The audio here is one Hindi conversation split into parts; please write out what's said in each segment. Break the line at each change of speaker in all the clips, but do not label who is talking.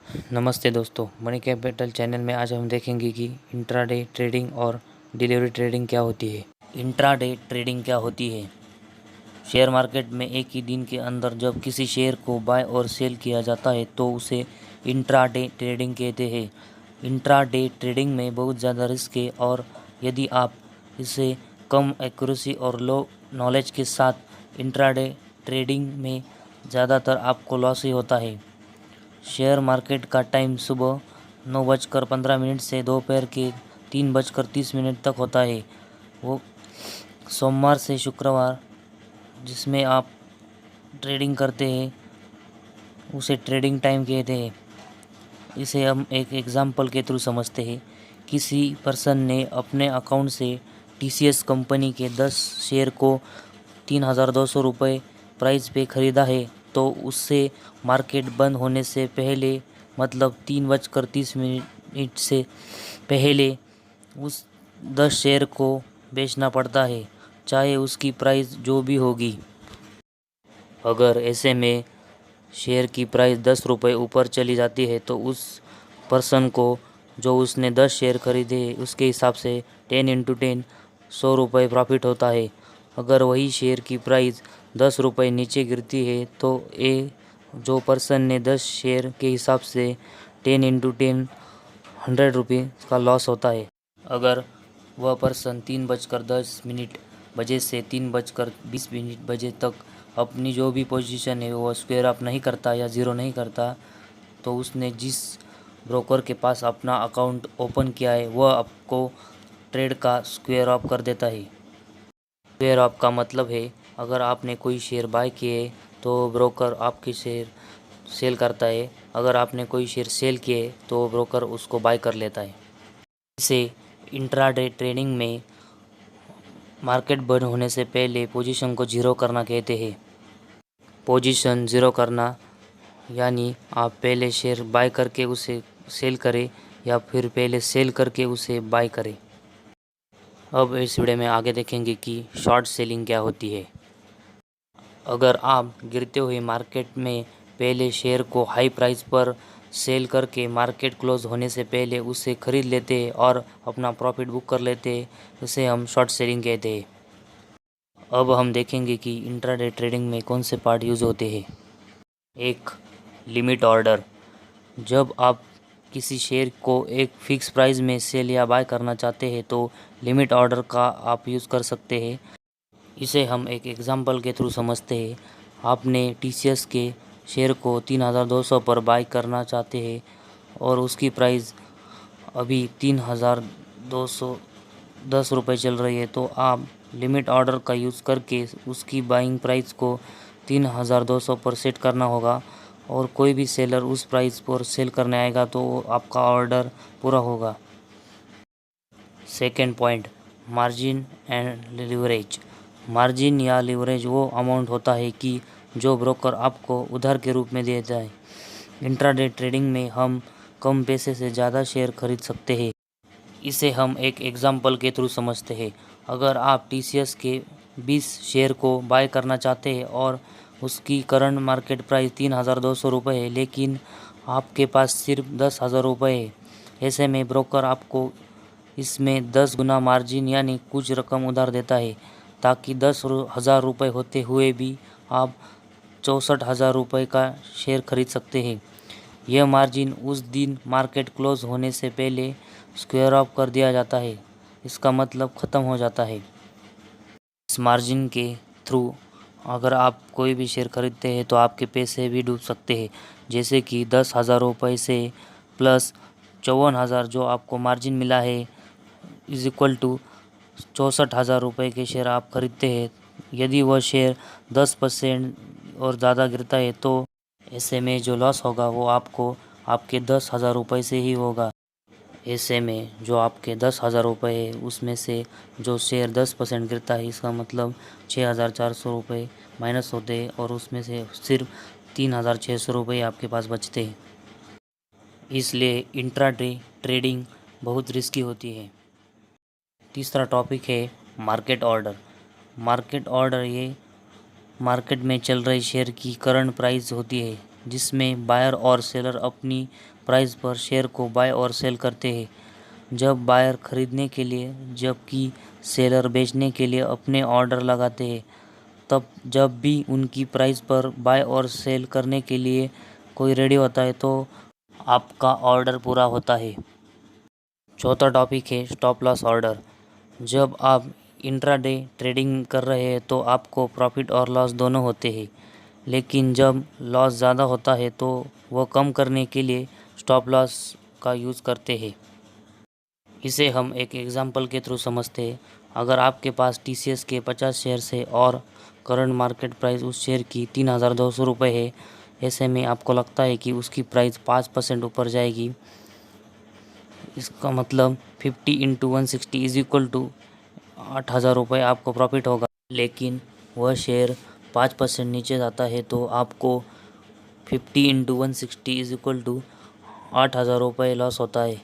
नमस्ते दोस्तों, मनी कैपिटल चैनल में आज हम देखेंगे कि इंट्राडे ट्रेडिंग और डिलीवरी ट्रेडिंग क्या होती है। इंट्राडे ट्रेडिंग क्या होती है? शेयर मार्केट में एक ही दिन के अंदर जब किसी शेयर को बाय और सेल किया जाता है तो उसे इंट्राडे ट्रेडिंग कहते हैं। इंट्राडे ट्रेडिंग में बहुत ज़्यादा रिस्क है और यदि आप इसे कम एक्यूरेसी और लो नॉलेज के साथ इंट्राडे ट्रेडिंग में ज़्यादातर आपको लॉस ही होता है। शेयर मार्केट का टाइम सुबह 9:15 से दोपहर के 3:30 तक होता है। वो सोमवार से शुक्रवार जिसमें आप ट्रेडिंग करते हैं उसे ट्रेडिंग टाइम कहते हैं। इसे हम एक एग्जांपल के थ्रू समझते हैं। किसी पर्सन ने अपने अकाउंट से TCS कंपनी के 10 शेयर को 3,200 रुपये प्राइस पे ख़रीदा है तो उससे मार्केट बंद होने से पहले मतलब 3:30 से पहले उस 10 शेयर को बेचना पड़ता है, चाहे उसकी प्राइस जो भी होगी। अगर ऐसे में शेयर की प्राइस 10 रुपये ऊपर चली जाती है तो उस पर्सन को जो उसने 10 शेयर खरीदे उसके हिसाब से 10 × 10 100 रुपये प्रॉफिट होता है। अगर वही शेयर की प्राइस 10 रुपये नीचे गिरती है तो जो पर्सन ने 10 शेयर के हिसाब से 10 × 10 100 रुपये का लॉस होता है। अगर वह पर्सन 3:10 बजे से 3:20 बजे तक अपनी जो भी पोजीशन है वो स्क्वायर अप नहीं करता या ज़ीरो नहीं करता तो उसने जिस ब्रोकर के पास अपना अकाउंट ओपन किया है वह आपको ट्रेड का स्क्वायर अप कर देता है। स्क्वायर अप का मतलब है अगर आपने कोई शेयर बाय किए तो ब्रोकर आपके शेयर सेल करता है, अगर आपने कोई शेयर सेल किए तो ब्रोकर उसको बाय कर लेता है। इसे इंट्राडे ट्रेडिंग में मार्केट बंद होने से पहले पोजीशन को ज़ीरो करना कहते हैं। पोजीशन ज़ीरो करना यानी आप पहले शेयर बाय करके उसे सेल करें या फिर पहले सेल करके उसे बाय करें। अब इस वीडियो में आगे देखेंगे कि शॉर्ट सेलिंग क्या होती है। अगर आप गिरते हुए मार्केट में पहले शेयर को हाई प्राइस पर सेल करके मार्केट क्लोज होने से पहले उसे ख़रीद लेते हैं और अपना प्रॉफिट बुक कर लेते हैं, उसे हम शॉर्ट सेलिंग कहते हैं। अब हम देखेंगे कि इंट्राडे ट्रेडिंग में कौन से पार्ट यूज़ होते हैं। एक, लिमिट ऑर्डर। जब आप किसी शेयर को एक फ़िक्स प्राइस में सेल या बाय करना चाहते हैं तो लिमिट ऑर्डर का आप यूज़ कर सकते हैं। इसे हम एक एग्जांपल के थ्रू समझते हैं। आपने TCS के शेयर को 3,200 पर बाय करना चाहते हैं और उसकी प्राइस अभी 3,210 रुपये चल रही है तो आप लिमिट ऑर्डर का यूज़ करके उसकी बाइंग प्राइस को 3,200 पर सेट करना होगा और कोई भी सेलर उस प्राइस पर सेल करने आएगा तो आपका ऑर्डर पूरा होगा। Second point, margin and leverage. Margin या लिवरेज वो अमाउंट होता है कि जो ब्रोकर आपको उधार के रूप में देता है। इंट्राडे ट्रेडिंग में हम कम पैसे से ज़्यादा शेयर खरीद सकते हैं। इसे हम एक एग्जांपल के थ्रू समझते हैं। अगर आप TCS के 20 शेयर को बाय करना चाहते हैं और उसकी करंट मार्केट प्राइस 3,200 रुपये है लेकिन आपके पास सिर्फ 10,000 रुपये है, ऐसे में ब्रोकर आपको इसमें 10 गुना मार्जिन यानी कुछ रकम उधार देता है ताकि 10,000 रुपये होते हुए भी आप 64,000 रुपये का शेयर खरीद सकते हैं। यह मार्जिन उस दिन मार्केट क्लोज होने से पहले स्क्वायर ऑफ कर दिया जाता है, इसका मतलब ख़त्म हो जाता है। इस मार्जिन के थ्रू अगर आप कोई भी शेयर खरीदते हैं तो आपके पैसे भी डूब सकते हैं, जैसे कि 10,000 रुपये से प्लस 54,000 जो आपको मार्जिन मिला है इज इक्वल टू 64,000 रुपये के शेयर आप खरीदते हैं। यदि वह शेयर 10% और ज़्यादा गिरता है तो ऐसे में जो लॉस होगा वो आपको आपके 10,000 रुपये से ही होगा। ऐसे में जो आपके 10,000 रुपये है उसमें से जो शेयर 10% गिरता है इसका मतलब 6,400 रुपये माइनस होते हैं और उसमें से सिर्फ 3,600 रुपये आपके पास बचते हैं। इसलिए इंट्राडे ट्रेडिंग बहुत रिस्की होती है। तीसरा टॉपिक है मार्केट ऑर्डर। मार्केट ऑर्डर ये मार्केट में चल रहे शेयर की करंट प्राइस होती है जिसमें बायर और सेलर अपनी प्राइस पर शेयर को बाय और सेल करते हैं। जब बायर खरीदने के लिए जबकि सेलर बेचने के लिए अपने ऑर्डर लगाते हैं, तब जब भी उनकी प्राइस पर बाय और सेल करने के लिए कोई रेडी होता है तो आपका ऑर्डर पूरा होता है। चौथा टॉपिक है स्टॉप लॉस ऑर्डर। जब आप इंट्राडे ट्रेडिंग कर रहे हैं तो आपको प्रॉफिट और लॉस दोनों होते हैं, लेकिन जब लॉस ज़्यादा होता है तो वह कम करने के लिए स्टॉप लॉस का यूज़ करते हैं। इसे हम एक एग्जांपल के थ्रू समझते हैं। अगर आपके पास TCS के 50 शेयर्स है और करंट मार्केट प्राइस उस शेयर की 3,200 रुपये है, ऐसे में आपको लगता है कि उसकी प्राइस 5% ऊपर जाएगी। इसका मतलब 50 इंटू 160 इज इक्वल टू 8,000 रुपये आपको प्रॉफिट होगा। लेकिन वह शेयर 5% नीचे जाता है तो आपको 50 इंटू 160 इज इक्वल टू 8,000 रुपये लॉस होता है।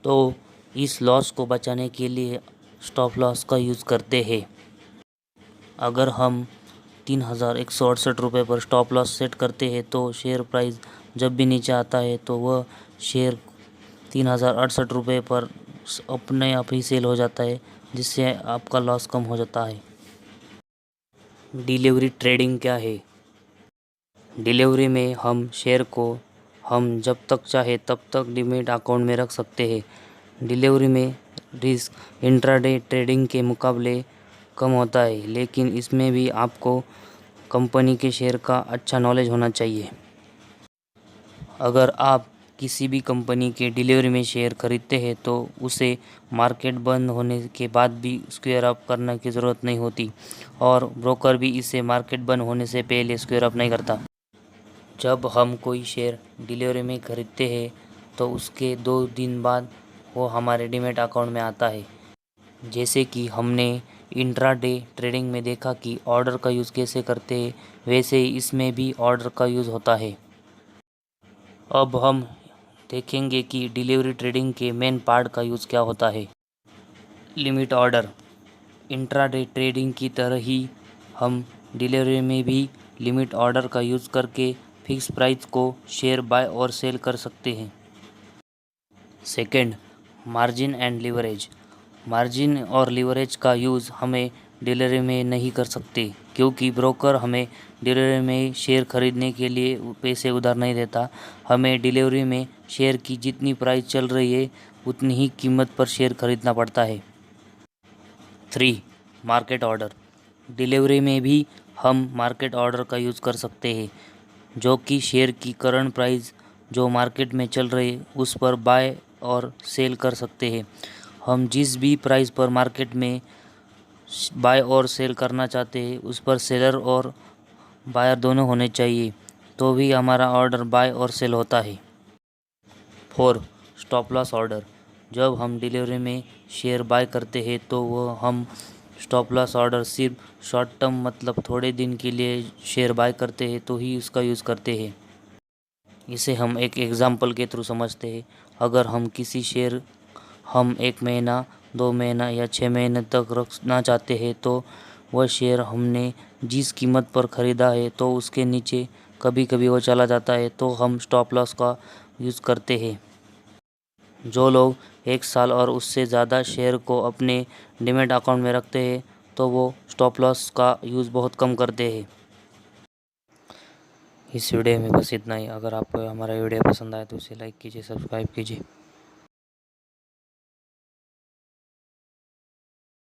तो इस लॉस को बचाने के लिए स्टॉप लॉस का यूज़ करते हैं। अगर हम 3,168 रुपये पर स्टॉप लॉस सेट करते हैं तो शेयर प्राइस जब भी नीचे आता है तो वह शेयर 3,068 रुपये पर अपने आप ही सेल हो जाता है, जिससे आपका लॉस कम हो जाता है। डिलीवरी ट्रेडिंग क्या है? डिलीवरी में हम शेयर को हम जब तक चाहे तब तक डीमैट अकाउंट में रख सकते हैं। डिलीवरी में रिस्क इंट्राडे ट्रेडिंग के मुकाबले कम होता है, लेकिन इसमें भी आपको कंपनी के शेयर का अच्छा नॉलेज होना चाहिए। अगर आप किसी भी कंपनी के डिलीवरी में शेयर खरीदते हैं तो उसे मार्केट बंद होने के बाद भी स्क्वेयर अप करने की ज़रूरत नहीं होती और ब्रोकर भी इसे मार्केट बंद होने से पहले स्क्वेयर अप नहीं करता। जब हम कोई शेयर डिलीवरी में खरीदते हैं तो उसके 2 दिन बाद वो हमारे डीमैट अकाउंट में आता है। जैसे कि हमने इंट्राडे ट्रेडिंग में देखा कि ऑर्डर का यूज़ कैसे करते हैं, वैसे ही इसमें भी ऑर्डर का यूज़ होता है। अब हम देखेंगे कि डिलीवरी ट्रेडिंग के मेन पार्ट का यूज़ क्या होता है। Limit order. इंट्राडे ट्रेडिंग की तरह ही हम डिलीवरी में भी लिमिट ऑर्डर का यूज़ करके फिक्स प्राइस को शेयर बाय और सेल कर सकते हैं। Second, margin and leverage. Margin और लीवरेज का यूज़ हमें डिलीवरी में नहीं कर सकते, क्योंकि ब्रोकर हमें डिलीवरी में शेयर खरीदने के लिए पैसे उधार नहीं देता। हमें डिलीवरी में शेयर की जितनी प्राइस चल रही है उतनी ही कीमत पर शेयर खरीदना पड़ता है। 3, मार्केट ऑर्डर। डिलीवरी में भी हम मार्केट ऑर्डर का यूज़ कर सकते हैं, जो कि शेयर की करंट प्राइस जो मार्केट में चल रही है उस पर बाय और सेल कर सकते हैं। हम जिस भी प्राइस पर मार्केट में बाय और सेल करना चाहते हैं उस पर सेलर और बायर दोनों होने चाहिए, तो भी हमारा ऑर्डर बाय और सेल होता है। 4, स्टॉप लॉस ऑर्डर। जब हम डिलीवरी में शेयर बाय करते हैं तो वो हम स्टॉप लॉस ऑर्डर सिर्फ शॉर्ट टर्म मतलब थोड़े दिन के लिए शेयर बाय करते हैं तो ही उसका यूज़ करते हैं। इसे हम एक एग्जांपल के थ्रू समझते हैं। अगर हम किसी शेयर हम 1 महीना, 2 महीना या 6 महीने तक रखना चाहते हैं तो वह शेयर हमने जिस कीमत पर ख़रीदा है तो उसके नीचे कभी कभी वो चला जाता है तो हम स्टॉप लॉस का यूज़ करते हैं। जो लोग 1 साल और उससे ज़्यादा शेयर को अपने डीमैट अकाउंट में रखते हैं तो वो स्टॉप लॉस का यूज़ बहुत कम करते हैं। इस वीडियो में बस इतना ही। अगर आपको हमारा वीडियो पसंद आए तो उसे लाइक कीजिए, सब्सक्राइब कीजिए।